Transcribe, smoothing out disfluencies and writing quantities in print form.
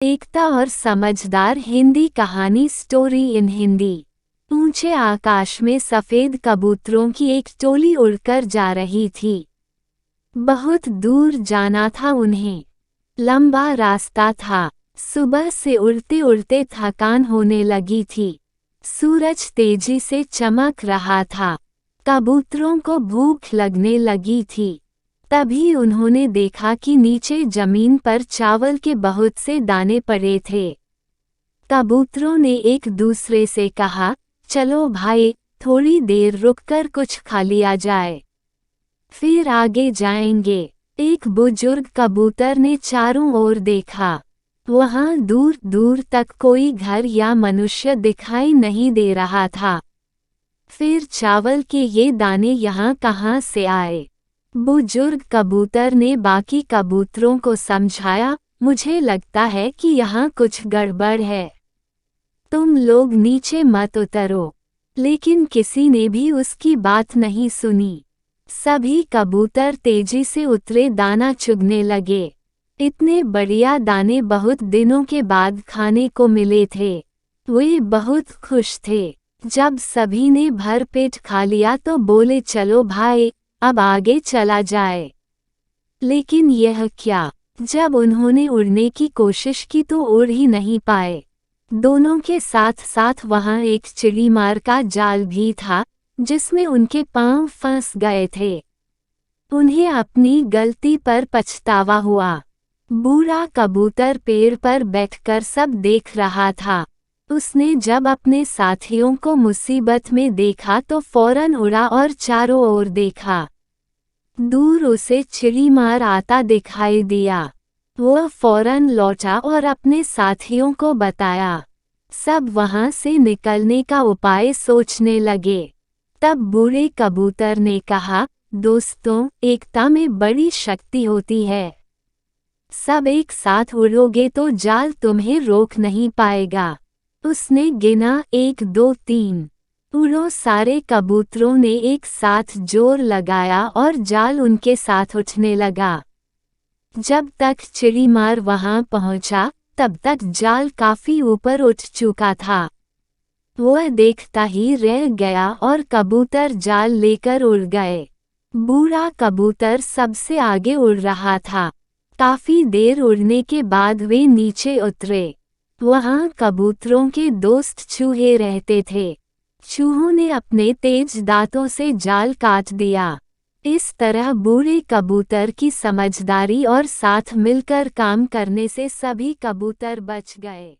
एकता और समझदार हिंदी कहानी स्टोरी इन हिंदी। ऊंचे आकाश में सफेद कबूतरों की एक टोली उड़कर जा रही थी। बहुत दूर जाना था उन्हें। लंबा रास्ता था। सुबह से उड़ते उड़ते थकान होने लगी थी। सूरज तेजी से चमक रहा था। कबूतरों को भूख लगने लगी थी। तभी उन्होंने देखा कि नीचे जमीन पर चावल के बहुत से दाने पड़े थे। कबूतरों ने एक दूसरे से कहा, चलो भाई, थोड़ी देर रुककर कुछ खा लिया जाए, फिर आगे जाएंगे। एक बुजुर्ग कबूतर ने चारों ओर देखा। वहां दूर दूर तक कोई घर या मनुष्य दिखाई नहीं दे रहा था। फिर चावल के ये दाने यहाँ कहाँ से आए? बुजुर्ग कबूतर ने बाकी कबूतरों को समझाया, मुझे लगता है कि यहाँ कुछ गड़बड़ है। तुम लोग नीचे मत उतरो। लेकिन किसी ने भी उसकी बात नहीं सुनी। सभी कबूतर तेजी से उतरे दाना चुगने लगे। इतने बढ़िया दाने बहुत दिनों के बाद खाने को मिले थे। वे बहुत खुश थे। जब सभी ने भर पेट खा लिया तो बोले, चलो भाई, अब आगे चला जाए। लेकिन यह क्या? जब उन्होंने उड़ने की कोशिश की तो उड़ ही नहीं पाए। दोनों के साथ साथ वहां एक चिड़ीमार का जाल भी था, जिसमें उनके पांव फंस गए थे। उन्हें अपनी गलती पर पछतावा हुआ। बूढ़ा कबूतर पेड़ पर बैठकर सब देख रहा था। उसने जब अपने साथियों को मुसीबत में देखा तो फौरन उड़ा और चारों ओर देखा। दूर उसे चिड़ीमार आता दिखाई दिया। वह फौरन लौटा और अपने साथियों को बताया। सब वहां से निकलने का उपाय सोचने लगे। तब बूढ़े कबूतर ने कहा, दोस्तों, एकता में बड़ी शक्ति होती है। सब एक साथ उड़ोगे तो जाल तुम्हें रोक नहीं पाएगा। उसने गिना, 1 2 3। उड़ो। सारे कबूतरों ने एक साथ जोर लगाया और जाल उनके साथ उठने लगा। जब तक चिड़ीमार वहां पहुंचा, तब तक जाल काफी ऊपर उठ चुका था। वह देखता ही रह गया और कबूतर जाल लेकर उड़ गए। बूढ़ा कबूतर सबसे आगे उड़ रहा था। काफी देर उड़ने के बाद वे नीचे उतरे। वहां कबूतरों के दोस्त चूहे रहते थे। चूहों ने अपने तेज दांतों से जाल काट दिया। इस तरह बूढ़े कबूतर की समझदारी और साथ मिलकर काम करने से सभी कबूतर बच गए।